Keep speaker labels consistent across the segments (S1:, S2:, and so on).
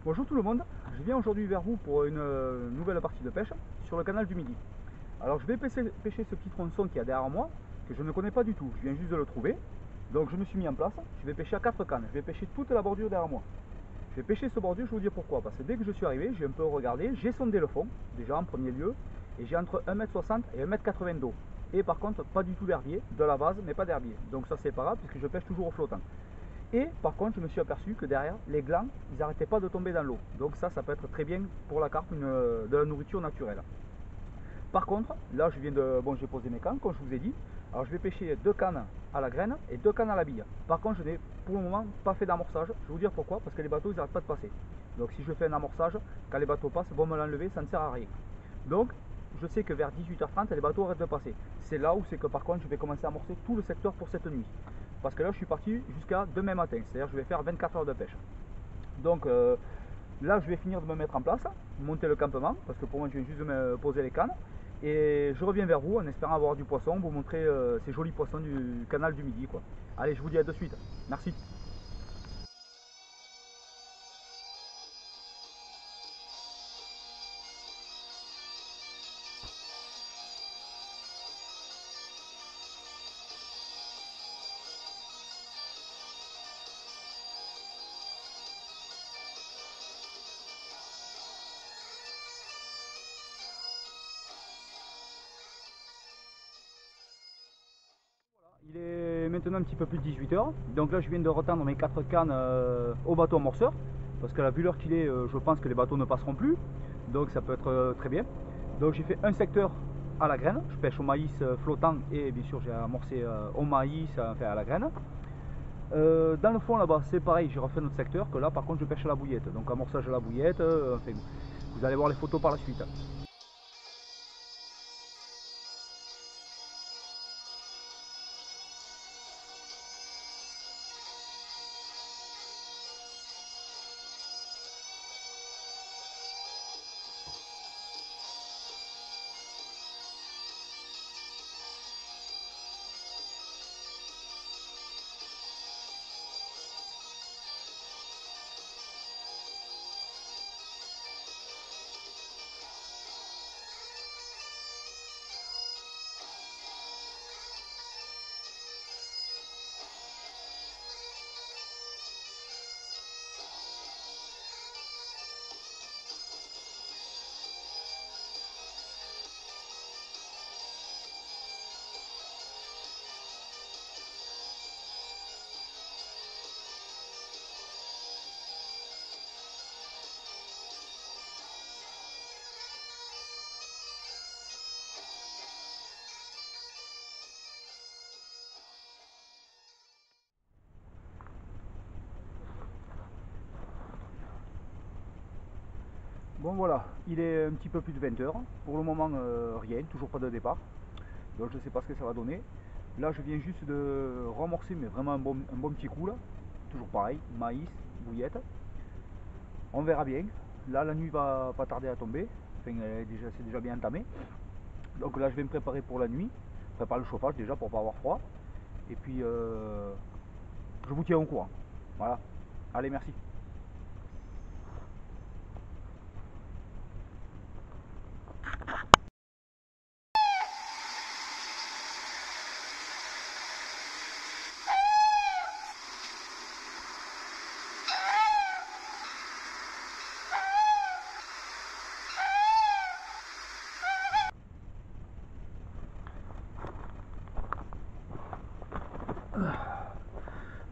S1: Bonjour tout le monde, je viens aujourd'hui vers vous pour une nouvelle partie de pêche sur le canal du Midi. Alors je vais pêcher ce petit tronçon qui est derrière moi, que je ne connais pas du tout, je viens juste de le trouver. Donc je me suis mis en place, je vais pêcher à 4 cannes, je vais pêcher toute la bordure derrière moi. Je vais pêcher ce bordure, je vais vous dire pourquoi, parce que dès que je suis arrivé, j'ai un peu regardé, j'ai sondé le fond, déjà en premier lieu, et j'ai entre 1,60 m et 1,80 m d'eau. Et par contre, pas du tout d'herbier, de la vase, mais pas d'herbier. Donc ça c'est pas grave, puisque je pêche toujours au flottant. Et par contre, je me suis aperçu que derrière, les glands, ils n'arrêtaient pas de tomber dans l'eau. Donc ça peut être très bien pour la carpe, de la nourriture naturelle. Par contre, là, j'ai posé mes cannes, comme je vous ai dit. Alors je vais pêcher 2 cannes à la graine et 2 cannes à la bille. Par contre, je n'ai pour le moment pas fait d'amorçage. Je vais vous dire pourquoi, parce que les bateaux, ils n'arrêtent pas de passer. Donc si je fais un amorçage, quand les bateaux passent, ils vont me l'enlever, ça ne sert à rien. Donc, je sais que vers 18h30, les bateaux arrêtent de passer. C'est là où c'est que par contre, je vais commencer à amorcer tout le secteur pour cette nuit. Parce que là, je suis parti jusqu'à demain matin. C'est-à-dire, je vais faire 24 heures de pêche. Donc, là, je vais finir de me mettre en place, monter le campement, parce que pour moi, je viens juste de me poser les cannes. Et je reviens vers vous en espérant avoir du poisson, vous montrer ces jolis poissons du canal du Midi, quoi. Allez, je vous dis à de suite. Merci. Il est maintenant un petit peu plus de 18h, donc là je viens de retendre mes 4 cannes au bateau amorceur, parce que là vu l'heure qu'il est, je pense que les bateaux ne passeront plus, donc ça peut être très bien. Donc j'ai fait un secteur à la graine, je pêche au maïs flottant et bien sûr j'ai amorcé au maïs, enfin à la graine. Dans le fond là-bas c'est pareil, j'ai refait notre secteur, que là par contre je pêche à la bouillette, donc amorçage à la bouillette, enfin, vous allez voir les photos par la suite. Bon voilà, il est un petit peu plus de 20h. Pour le moment, rien, toujours pas de départ. Donc je ne sais pas ce que ça va donner. Là, je viens juste de remorcer, mais vraiment un bon petit coup là. Toujours pareil, maïs, bouillette. On verra bien. Là, la nuit va pas tarder à tomber. Enfin, c'est déjà bien entamé. Donc là, je vais me préparer pour la nuit. Je prépare le chauffage déjà pour pas avoir froid. Et puis, je vous tiens au courant. Voilà. Allez, merci.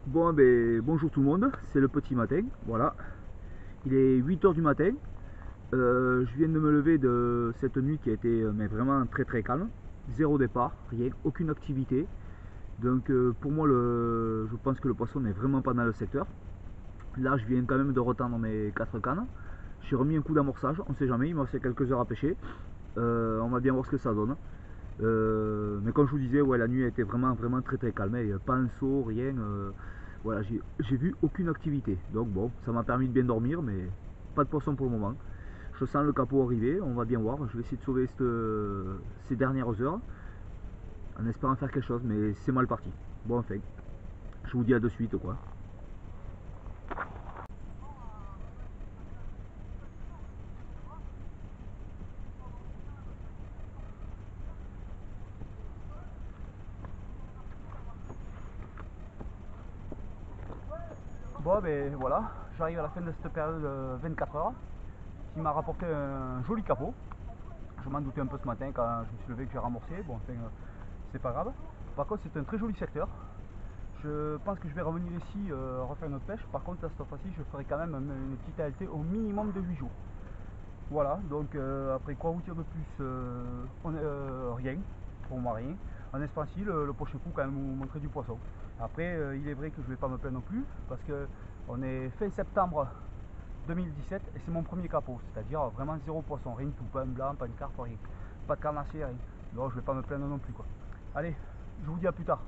S1: Bon, ben, bonjour tout le monde, c'est le petit matin, voilà. Il est 8h du matin. Je viens de me lever de cette nuit qui a été mais vraiment très très calme. Zéro départ, rien, aucune activité. Donc pour moi, je pense que le poisson n'est vraiment pas dans le secteur. Là, je viens quand même de retendre mes 4 cannes. J'ai remis un coup d'amorçage, on sait jamais, il me reste quelques heures à pêcher. On va bien voir ce que ça donne. Mais comme je vous disais, ouais, la nuit a été vraiment très très calme. Il n'y a pas un saut, rien. Voilà, j'ai vu aucune activité. Donc bon, ça m'a permis de bien dormir, mais pas de poisson pour le moment. Je sens le capot arriver, on va bien voir. Je vais essayer de sauver ces dernières heures en espérant faire quelque chose, mais c'est mal parti. Bon, enfin, je vous dis à de suite, quoi. Bon ben voilà, j'arrive à la fin de cette période de 24 heures qui m'a rapporté un joli capot. Je m'en doutais un peu ce matin quand je me suis levé que j'ai remboursé. Bon enfin c'est pas grave. Par contre c'est un très joli secteur. Je pense que je vais revenir ici refaire une autre pêche. Par contre cette fois-ci je ferai quand même une petite ALT au minimum de 8 jours. Voilà, donc après quoi vous dire de plus, rien, pour moi rien. En espérant si le prochain coup quand même vous montrer du poisson. Après il est vrai que je vais pas me plaindre non plus parce que on est fin septembre 2017 et c'est mon premier capot, c'est-à-dire vraiment zéro poisson, rien de tout, pas un blanc, pas une carpe, rien, pas de carnassier, rien. Donc je vais pas me plaindre non plus quoi. Allez, je vous dis à plus tard.